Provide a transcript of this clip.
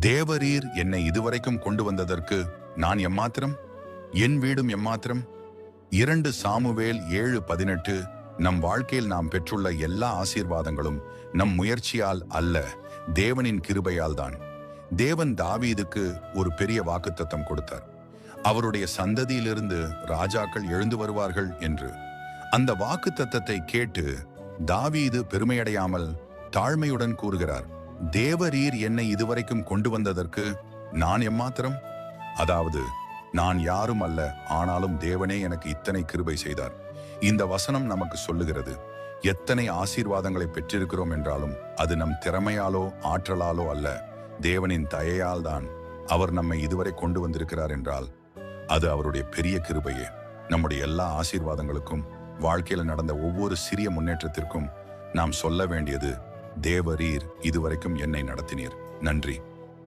தேவரீர் என்னை இதுவரைக்கும் கொண்டு வந்ததற்கு நான் எம்மாத்திரம், என் வீடும் எம்மாத்திரம். 2 சாமுவேல் 7:18. நம் வாழ்க்கையில் நாம் பெற்றுள்ள எல்லா ஆசீர்வாதங்களும் நம் முயற்சியால் அல்ல, தேவனின் கிருபையால் தான். தேவன் தாவீதுக்கு ஒரு பெரிய வாக்குத்தத்தம் கொடுத்தார். அவருடைய சந்ததியிலிருந்து ராஜாக்கள் எழுந்து வருவார்கள் என்று. அந்த வாக்குத்தத்தத்தை கேட்டு தாவீது பெருமையடையாமல் தாழ்மையுடன் கூறுகிறார், தேவரீர் என்னை இதுவரைக்கும் கொண்டு வந்ததற்கு நான் எம்மாத்திரம். அதாவது, நான் யாரும் அல்ல, ஆனாலும் தேவனே எனக்கு இத்தனை கிருபை செய்தார். இந்த வசனம் நமக்கு சொல்லுகிறது, எத்தனை ஆசீர்வாதங்களை பெற்றிருக்கிறோம் என்றாலும் அது நம் திறமையாலோ ஆற்றலாலோ அல்ல, தேவனின் தயையால் தான் அவர் நம்மை இதுவரை கொண்டு வந்திருக்கிறார் என்றால் அது அவருடைய பெரிய கிருபையே. நம்முடைய எல்லா ஆசீர்வாதங்களுக்கும், வாழ்க்கையில நடந்த ஒவ்வொரு சிறிய முன்னேற்றத்திற்கும் நாம் சொல்ல வேண்டியது, தேவரீர் இதுவரைக்கும் என்னை நடத்தினீர், நன்றி.